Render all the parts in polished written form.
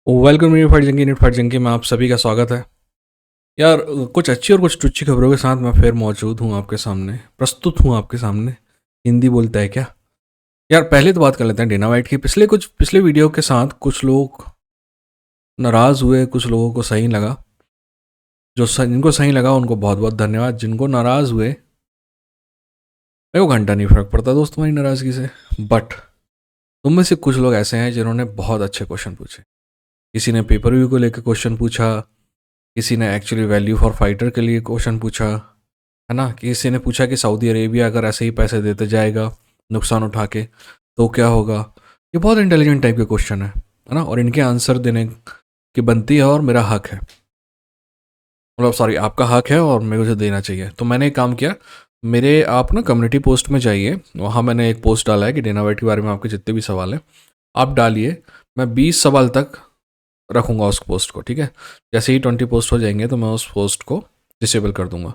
Welcome NEET fight जंगी में आप सभी का स्वागत है। यार कुछ अच्छी और कुछ टुच्ची खबरों के साथ मैं फिर मौजूद हूँ आपके सामने, प्रस्तुत हूँ आपके सामने। हिंदी बोलता है क्या? यार पहले तो बात कर लेते हैं डेना वाइट की। पिछले वीडियो के साथ कुछ लोग नाराज़ हुए, कुछ लोगों को सही लगा। जिनको सही लगा उनको बहुत बहुत धन्यवाद। जिनको नाराज़ हुए, मेरे को घंटा नहीं फर्क पड़ता दोस्त तुम्हारी नाराज़गी से। बट तुम में से कुछ लोग ऐसे हैं जिन्होंने बहुत अच्छे क्वेश्चन पूछे। किसी ने पेपर व्यू को लेकर क्वेश्चन पूछा, किसी ने एक्चुअली वैल्यू फॉर फाइटर के लिए क्वेश्चन पूछा, है ना। किसी ने पूछा कि सऊदी अरेबिया अगर ऐसे ही पैसे देते जाएगा नुकसान उठा के तो क्या होगा। ये बहुत इंटेलिजेंट टाइप के क्वेश्चन है ना, और इनके आंसर देने की बनती है और मेरा हक है। मतलब सॉरी, आपका हक है और मेरे को देना चाहिए। तो मैंने एक काम किया, मेरे आप ना कम्युनिटी पोस्ट में जाइए, वहाँ मैंने एक पोस्ट डाला है कि डेना वाइट के बारे में आपके जितने भी सवाल हैं आप डालिए। मैं 20 सवाल तक रखूँगा उस पोस्ट को, ठीक है। जैसे ही 20 पोस्ट हो जाएंगे तो मैं उस पोस्ट को डिसेबल कर दूंगा।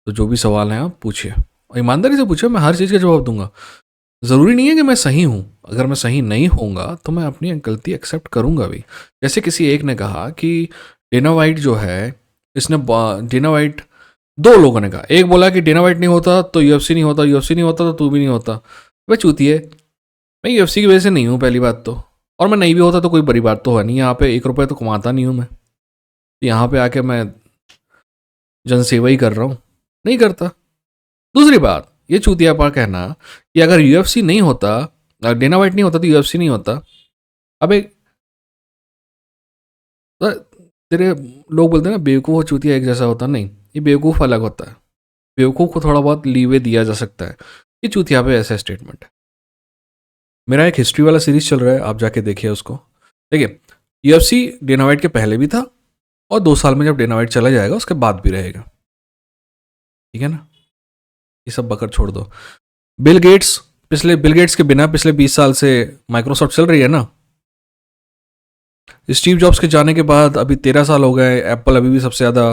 तो जो भी सवाल हैं आप पूछिए, और ईमानदारी से पूछिए, मैं हर चीज़ का जवाब दूंगा। ज़रूरी नहीं है कि मैं सही हूँ, अगर मैं सही नहीं होऊंगा तो मैं अपनी गलती एक्सेप्ट करूँगा भी। जैसे किसी एक ने कहा कि डेना वाइट जो है, डेना वाइट, दो लोगों ने कहा, एक बोला कि डेना वाइट नहीं होता तो यूएफसी नहीं होता, यूएफसी नहीं होता तो तू भी नहीं होता। वह चूतिए, मैं यूएफसी की वजह से नहीं हूँ पहली बात तो, और मैं नहीं भी होता तो कोई बड़ी बात तो है नहीं। यहाँ पे 1 रुपये तो कमाता नहीं हूँ मैं, यहाँ पे आके मैं जनसेवा ही कर रहा हूँ, नहीं करता। दूसरी बात, ये चूतियापा कहना कि अगर यूएफसी नहीं होता, डेना वाइट नहीं होता तो यूएफसी नहीं होता। अबे तेरे लोग बोलते हैं ना बेवकूफ़ और चूतिया एक जैसा होता, नहीं, ये बेवकूफ़ अलग होता है। बेवकूफ़ को थोड़ा बहुत लीवे दिया जा सकता है, ये चूतिया पे ऐसा स्टेटमेंट है। मेरा एक हिस्ट्री वाला सीरीज चल रहा है, आप जाके देखिए उसको। देखिए, यूएफसी डेना वाइट के पहले भी था, और 2 साल में जब डेना वाइट चला जाएगा उसके बाद भी रहेगा, ठीक है ना। ये सब बकर छोड़ दो। बिल गेट्स के बिना पिछले 20 साल से माइक्रोसॉफ्ट चल रही है ना। स्टीव जॉब्स के जाने के बाद अभी 13 साल हो गए, एप्पल अभी भी सबसे ज़्यादा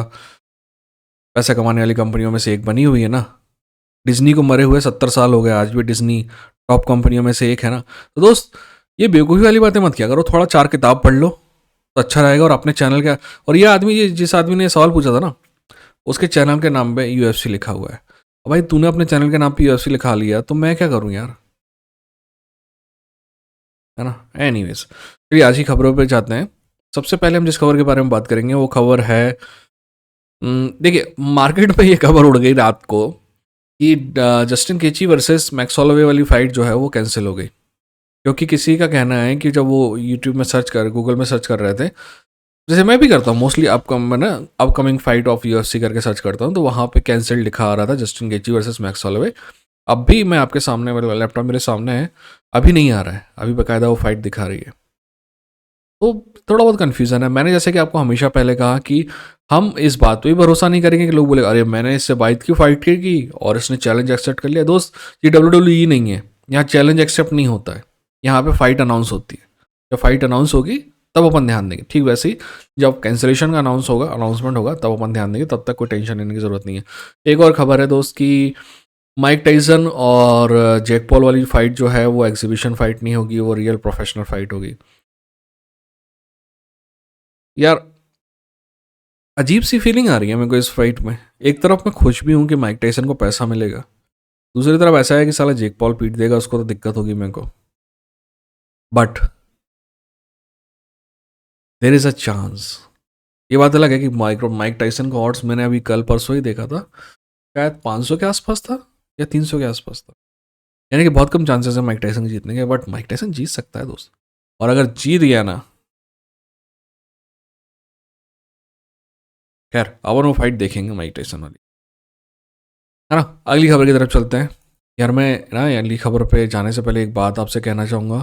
पैसा कमाने वाली कंपनियों में से एक बनी हुई है ना। डिज्नी को मरे हुए 70 साल हो गए, आज भी डिज्नी टॉप कंपनियों में से एक है ना। तो दोस्त, ये बेवकूफ़ी वाली बातें मत किया करो, थोड़ा 4 किताब पढ़ लो तो अच्छा रहेगा। और अपने चैनल का, और ये आदमी, ये जिस आदमी ने सवाल पूछा था ना, उसके चैनल के नाम पे यूएफसी लिखा हुआ है। अब भाई तूने अपने चैनल के नाम पे यूएफसी लिखा लिया तो मैं क्या करूं यार, है ना। एनीवेज, चलिए आज की खबरों पे जाते हैं। सबसे पहले हम जिस खबर के बारे में बात करेंगे वो खबर है, देखिए मार्केट में ये खबर उड़ गई रात को कि जस्टिन केची वर्सेस मैक्स हॉलोवे वाली फाइट जो है वो कैंसिल हो गई। क्योंकि किसी का कहना है कि जब वो यूट्यूब में गूगल में सर्च कर रहे थे, जैसे मैं भी करता हूँ mostly, upcoming fight of UFC करके सर्च करता हूँ, तो वहाँ पे कैंसिल लिखा आ रहा था, जस्टिन गेची वर्सेस मैक्स हॉलोवे। अब भी मैं आपके सामने, मेरे लैपटॉप मेरे सामने है, अभी नहीं आ रहा है, अभी बाकायदा वो फाइट दिखा रही है। तो थोड़ा बहुत कन्फ्यूज़न है। मैंने जैसे कि आपको हमेशा पहले कहा कि हम इस बात पे भी भरोसा नहीं करेंगे कि लोग बोले अरे मैंने इससे बाइट की फाइट की और इसने चैलेंज एक्सेप्ट कर लिया। दोस्त, ये WWE नहीं है, यहाँ चैलेंज एक्सेप्ट नहीं होता है, यहाँ पे फाइट अनाउंस होती है। जब फाइट अनाउंस होगी तब अपन ध्यान देंगे, ठीक वैसे ही जब कैंसिलेशन का अनाउंसमेंट होगा तब अपन ध्यान देंगे, तब तक कोई टेंशन लेने की ज़रूरत नहीं है। एक और खबर है दोस्त कि माइक टाइसन और जैक पॉल वाली फाइट जो है वो एग्जीबिशन फाइट नहीं होगी, वो रियल प्रोफेशनल फाइट होगी। यार अजीब सी फीलिंग आ रही है मेरे को इस फाइट में। एक तरफ मैं खुश भी हूँ कि माइक टाइसन को पैसा मिलेगा, दूसरी तरफ ऐसा है कि साला जैक पॉल पीट देगा उसको तो दिक्कत होगी मेरे को। But there is a chance. ये बात अलग है कि माइक टाइसन का ऑड्स मैंने अभी कल परसों ही देखा था, शायद 500 के आसपास था या 300 के आसपास था। यानी कि बहुत कम चांसेस है माइक टाइसन के जीतने के, बट माइक टाइसन जीत सकता है दोस्त। और अगर जीत गया ना, खैर अपन वो फाइट देखेंगे माइक टाइसन वाली, है ना। अगली खबर की तरफ चलते हैं। यार मैं ना अगली खबर पे जाने से पहले एक बात आपसे कहना चाहूँगा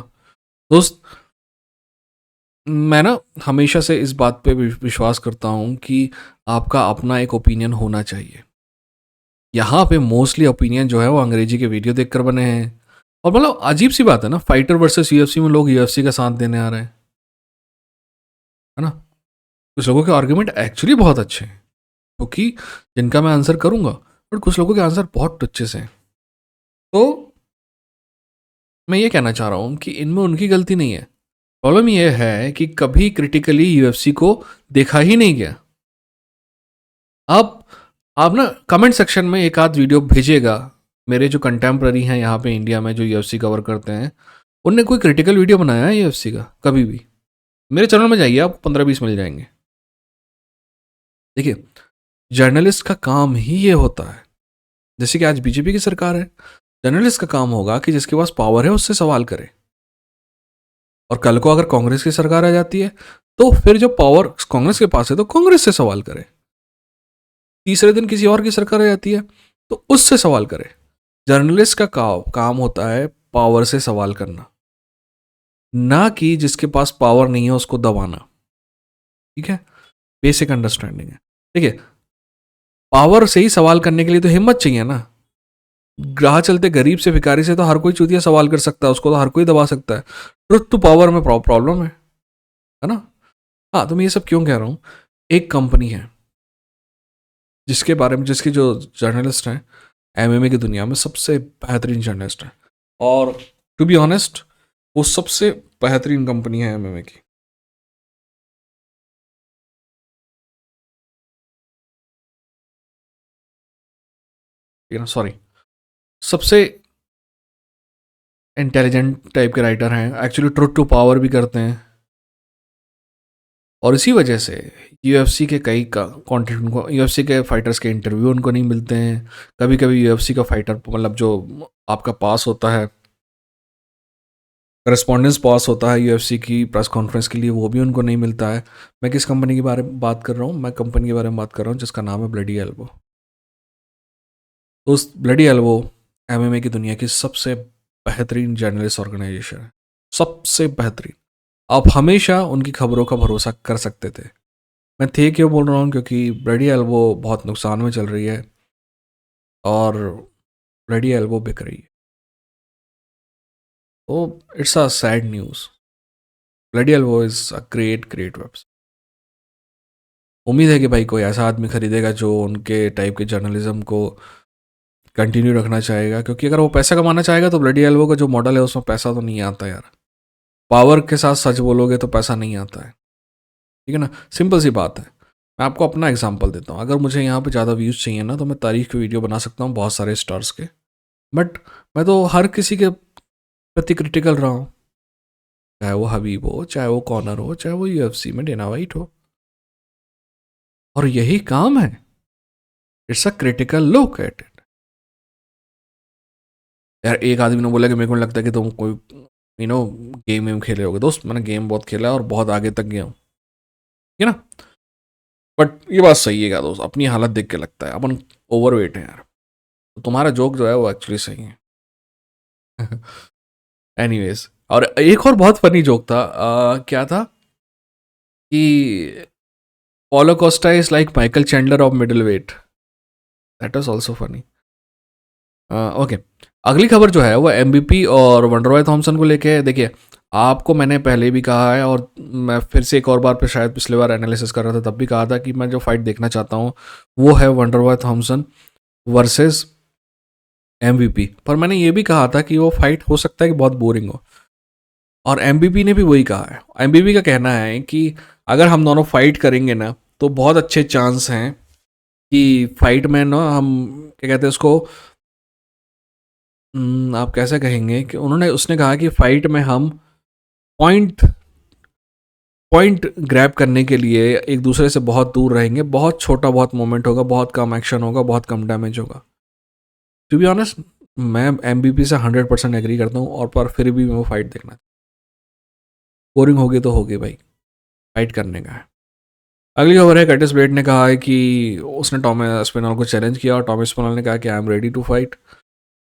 दोस्त। मैं ना हमेशा से इस बात पे विश्वास करता हूँ कि आपका अपना एक ओपिनियन होना चाहिए। यहाँ पे मोस्टली ओपिनियन जो है वो अंग्रेजी के वीडियो देखकर बने हैं, और मतलब अजीब सी बात है ना, फाइटर वर्सेस यूएफसी में लोग यूएफसी का साथ देने आ रहे हैं, है ना। कुछ लोगों के आर्ग्यूमेंट एक्चुअली बहुत अच्छे हैं, क्योंकि जिनका मैं आंसर करूंगा, बट कुछ लोगों के आंसर बहुत टुच्चे से हैं। तो मैं ये कहना चाह रहा हूँ कि इनमें उनकी गलती नहीं है, प्रॉब्लम ये है कि कभी क्रिटिकली यूएफसी को देखा ही नहीं गया। आप ना कमेंट सेक्शन में एक आध वीडियो भेजिएगा, मेरे जो कंटेम्प्ररी हैं यहाँ पे इंडिया में जो यूएफसी कवर करते हैं, उनने कोई क्रिटिकल वीडियो बनाया है यूएफसी का कभी भी? मेरे चैनल में जाइए, आपको 15-20 मिल जाएंगे। देखिए, जर्नलिस्ट का काम ही ये होता है, जैसे कि आज बीजेपी की सरकार है, जर्नलिस्ट का काम होगा कि जिसके पास पावर है उससे सवाल करे। और कल को अगर कांग्रेस की सरकार आ जाती है तो फिर जो पावर कांग्रेस के पास है तो कांग्रेस से सवाल करे। तीसरे दिन किसी और की सरकार आ जाती है तो उससे सवाल करे। जर्नलिस्ट का काम होता है पावर से सवाल करना, ना कि जिसके पास पावर नहीं है उसको दबाना। ठीक है, बेसिक अंडरस्टैंडिंग है। देखिए, पावर से ही सवाल करने के लिए तो हिम्मत चाहिए ना। राह चलते गरीब से भिखारी से तो हर कोई चूतिया सवाल कर सकता है, उसको तो हर कोई दबा सकता है। ट्रुथ टू पावर में प्रॉब्लम है ना। हाँ, तो मैं ये सब क्यों कह रहा हूँ, एक कंपनी है जिसके बारे में, जिसकी जो जर्नलिस्ट हैं एमएमए की दुनिया में सबसे बेहतरीन जर्नलिस्ट हैं, और टू बी ऑनेस्ट वो सबसे बेहतरीन कंपनी है एमएमए की। सॉरी, सबसे इंटेलिजेंट टाइप के राइटर हैं, एक्चुअली ट्रुथ टू पावर भी करते हैं। और इसी वजह से यूएफसी के कई कंटेंट उनको, यूएफसी के फाइटर्स के इंटरव्यू उनको नहीं मिलते हैं। कभी कभी यूएफसी का फाइटर, मतलब जो आपका पास होता है, करस्पॉन्डेंस पास होता है यूएफसी की प्रेस कॉन्फ्रेंस के लिए, वो भी उनको नहीं मिलता है। मैं किस कंपनी के बारे में बात कर रहा हूँ? मैं कंपनी के बारे में बात कर रहा हूँ जिसका नाम है ब्लडी एल्बो। तो उस ब्लडी एल्बो एमएमए की दुनिया की सबसे बेहतरीन जर्नलिस्ट ऑर्गेनाइजेशन है, सबसे बेहतरीन। आप हमेशा उनकी खबरों का भरोसा कर सकते थे। मैं थे क्यों बोल रहा हूँ, क्योंकि ब्लडी एल्बो बहुत नुकसान में चल रही है और ब्लडी एल्बो बिक रही है। तो it's a sad news. Bloody elbow is a great website. उम्मीद है कि भाई कोई ऐसा आदमी खरीदेगा जो उनके टाइप के जर्नलिज्म को कंटिन्यू रखना चाहेगा, क्योंकि अगर वो पैसा कमाना चाहेगा तो ब्लडी एल्बो का जो मॉडल है उसमें पैसा तो नहीं आता यार। पावर के साथ सच बोलोगे तो पैसा नहीं आता है, ठीक है ना, सिंपल सी बात है। मैं आपको अपना एग्जांपल देता हूँ। अगर मुझे यहाँ पे ज़्यादा व्यूज़ चाहिए ना तो मैं तारीख की वीडियो बना सकता हूँ बहुत सारे स्टार्स के, बट मैं तो हर किसी के प्रति क्रिटिकल रहा हूँ, चाहे वो हबीब हो, चाहे वो कॉर्नर हो, चाहे वो यूएफसी में डेना वाइट हो, और यही काम है। It's a critical look at it. यार एक आदमी ने बोला कि मेरे को लगता है कि तुम कोई गेम वेम खेले होगे। दोस्त, मैंने गेम बहुत खेला है और बहुत आगे तक गया हूँ, ठीक है ना। बट ये बात सही है क्या दोस्त, अपनी हालत देख के लगता है अपन ओवरवेट है यार। तो तुम्हारा जोक जो है वो एक्चुअली सही है। एनीवेज, और एक और बहुत फनी जोक था। क्या था कि Paulo Costa is like Michael Chandler of middle weight. That was also funny. Okay, अगली खबर जो है वो एमबीपी और वंडरबॉय थॉमसन को लेके है। देखिए, आपको मैंने पहले भी कहा है और मैं फिर से एक और बार पे शायद पिछले बार एनालिसिस कर रहा था तब भी कहा था कि मैं जो फाइट देखना चाहता हूँ वो है वंडरबॉय थॉमसन वर्सेस एमवीपी। पर मैंने ये भी कहा था कि वो फाइट हो सकता है कि बहुत बोरिंग हो, और एमबीपी ने भी वही कहा है। एमबीपी का कहना है कि अगर हम दोनों फाइट करेंगे ना तो बहुत अच्छे चांस हैं कि फाइट में ना हम, क्या कहते हैं उसको, आप कैसे कहेंगे कि उसने कहा कि फाइट में हम पॉइंट पॉइंट ग्रैब करने के लिए एक दूसरे से बहुत दूर रहेंगे, बहुत छोटा बहुत मोमेंट होगा, बहुत कम एक्शन होगा, बहुत कम डैमेज होगा। टू बी ऑनेस्ट, मैं एमबीपी से 100% एग्री करता हूँ, और पर फिर भी मैं वो फाइट देखना, बोरिंग होगी तो होगी भाई, फाइट करने का है। अगली खबर है, कर्टिस ब्लेड ने कहा है कि उसने टॉम स्पिनॉल को चैलेंज किया और टॉम स्पिनॉल ने कहा कि I am ready to fight.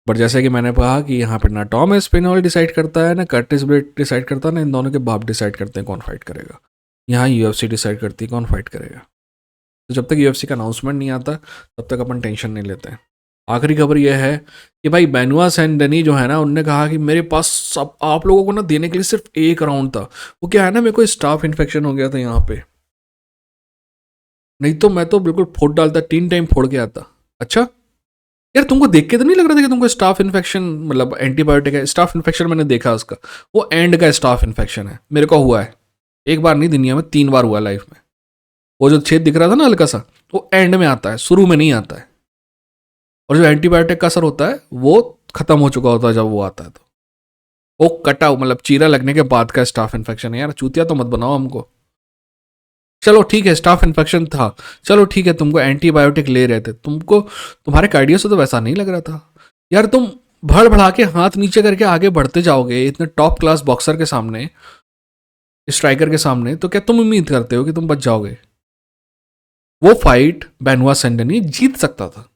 But जैसे कि मैंने कहा कि यहाँ पर ना टॉम स्पिनॉल डिसाइड करता है ना कर्टिस ब्लेड डिसाइड करता है, ना इन दोनों के बाप डिसाइड करते हैं कौन फाइट करेगा। यहाँ यूएफसी डिसाइड करती है कौन फाइट करेगा। तो जब तक यूएफसी का अनाउंसमेंट नहीं आता तब तक अपन टेंशन नहीं लेते हैं। आखिरी खबर यह है कि भाई बेनुआ सैन डेनी जो है ना, उनने कहा कि मेरे पास सब आप लोगों को ना देने के लिए सिर्फ एक राउंड था। वो क्या है ना, मेरे को स्टाफ इन्फेक्शन हो गया था यहाँ पे, नहीं तो मैं तो बिल्कुल फोड़ डालता, 3 टाइम फोड़ के आता। अच्छा, यार तुमको देख के तो नहीं लग रहा था कि तुमको स्टाफ इन्फेक्शन, मतलब एंटीबायोटिक है? स्टाफ इन्फेक्शन मैंने देखा उसका, वो एंड का स्टाफ इन्फेक्शन है। मेरे को हुआ है, एक बार नहीं, दुनिया में 3 बार हुआ लाइफ में। वो जो छेद दिख रहा था ना हल्का सा, वो एंड में आता है, शुरू में नहीं आता है। और जो एंटीबायोटिक का असर होता है वो खत्म हो चुका होता है जब वो आता है। तो वो कटा, मतलब चीरा लगने के बाद का स्टाफ इन्फेक्शन है। यार चूतिया तो मत बनाओ हमको। चलो ठीक है, स्टाफ इन्फेक्शन था, चलो ठीक है, तुमको एंटीबायोटिक ले रहे थे, तुमको तुम्हारे कार्डियो से तो वैसा नहीं लग रहा था। यार तुम भड़ भड़ा के हाथ नीचे करके आगे बढ़ते जाओगे इतने टॉप क्लास बॉक्सर के सामने, स्ट्राइकर के सामने, तो क्या तुम उम्मीद करते हो कि तुम बच जाओगे? वो फाइट बेनवा सेंडनी जीत सकता था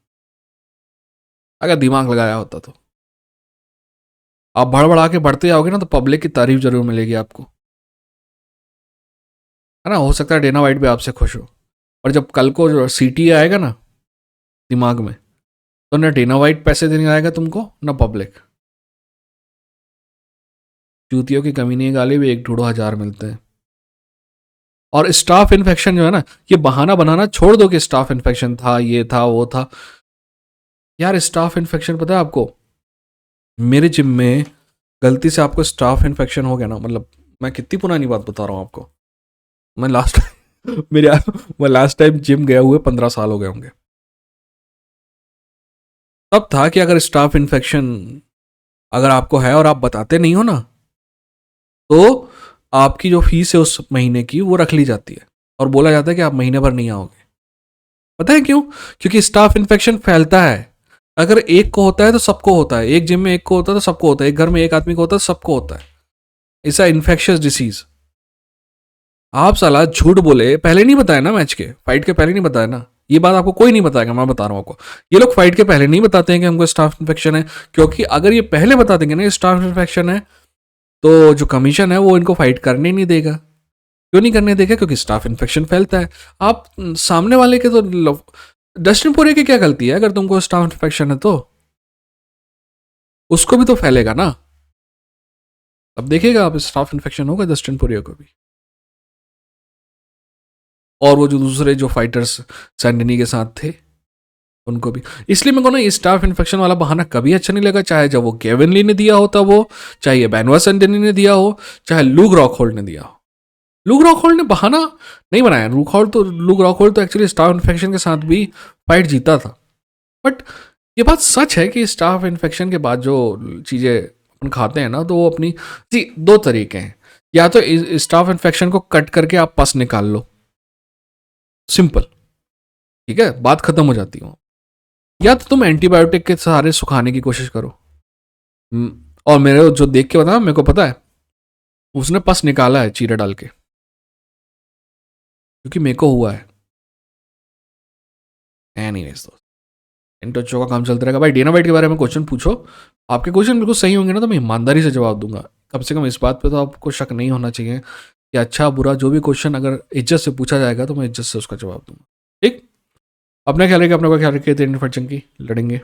अगर दिमाग लगाया होता तो। आप भड़ भड़ा के बढ़ते जाओगे ना तो पब्लिक की तारीफ जरूर मिलेगी आपको, है ना। हो सकता है डेना वाइट भी आपसे खुश हो, और जब कल को जो सीटी आएगा ना दिमाग में, तो ना डेना वाइट पैसे देने आएगा तुमको, ना पब्लिक। जूतियों की कमी नहीं, गाली भी 1-2 हज़ार मिलते हैं। और स्टाफ इन्फेक्शन जो है ना, ये बहाना बनाना छोड़ दो कि स्टाफ इन्फेक्शन था, ये था, वो था। यार स्टाफ इन्फेक्शन पता है आपको, मेरे जिम में गलती से आपको स्टाफ इन्फेक्शन हो गया ना, मतलब मैं कितनी पुरानी बात बता रहा हूँ आपको। मैं लास्ट मेरे मैं लास्ट टाइम जिम गया हुए 15 साल हो गए होंगे। तब था कि अगर स्टाफ इन्फेक्शन अगर आपको है और आप बताते नहीं हो ना, तो आपकी जो फीस है उस महीने की वो रख ली जाती है और बोला जाता है कि आप महीने भर नहीं आओगे। पता है क्यों? क्योंकि स्टाफ इन्फेक्शन फैलता है। अगर एक को होता है तो सबको होता है, एक जिम में एक को होता है तो सबको होता है, एक घर में एक आदमी को होता है तो सबको होता है। ऐसा इन्फेक्शियस डिसीज। आप साला झूठ बोले, पहले नहीं बताया ना, मैच के फाइट के पहले नहीं बताया ना। ये बात आपको कोई नहीं बताएगा, मैं बता रहा हूँ आपको। ये लोग फाइट के पहले नहीं बताते हैं कि हमको स्टाफ इन्फेक्शन है, क्योंकि अगर ये पहले बता देंगे ना स्टाफ इन्फेक्शन है, तो जो कमीशन है वो इनको फाइट करने नहीं देगा। क्यों नहीं करने देगा? क्योंकि स्टाफ इन्फेक्शन फैलता है। आप सामने वाले के तो डस्टिन पोरिये की क्या गलती है अगर तुमको स्टाफ इन्फेक्शन है तो? उसको भी तो फैलेगा ना। अब देखिएगा आप, स्टाफ इन्फेक्शन होगा डस्टिन पोरिये को भी, और वो जो दूसरे जो फाइटर्स सैंडनी के साथ थे उनको भी। इसलिए मेरे को ना ये स्टाफ इन्फेक्शन वाला बहाना कभी अच्छा नहीं लगा, चाहे जब वो केविन ली ने दिया होता वो, चाहे ये बेनवा सैंडनी ने दिया हो, चाहे लूक रॉकहोल्ड ने दिया हो। लूक रॉकहोल्ड ने बहाना नहीं बनाया। लूक रॉकहोल्ड तो एक्चुअली स्टाफ इन्फेक्शन के साथ भी फाइट जीता था। बट ये बात सच है कि स्टाफ इन्फेक्शन के बाद जो चीज़ें अपन खाते हैं ना, तो वो अपनी जी 2 तरीके हैं। या तो स्टाफ इन्फेक्शन को कट करके आप पस निकाल लो, सिंपल, ठीक है, बात खत्म हो जाती है। या तो तुम एंटीबायोटिक के सहारे सुखाने की कोशिश करो। और मेरे जो देख के बता, मेरे को पता है उसने पस निकाला है चीरा डाल के, क्योंकि मेरे को हुआ है। एनीवेज दोस्त, इंटोचो का काम चलता रहेगा। भाई डेना वाइट के बारे में क्वेश्चन पूछो, आपके क्वेश्चन बिल्कुल सही होंगे ना तो मैं ईमानदारी से जवाब दूंगा। कम से कम इस बात पे तो आपको शक नहीं होना चाहिए कि अच्छा बुरा जो भी क्वेश्चन अगर इज्जत से पूछा जाएगा तो मैं इज्जत से उसका जवाब दूंगा। ठीक, अपना ख्याल रखिए, अपना ख्याल रखिए। 3 फट चंकी लड़ेंगे।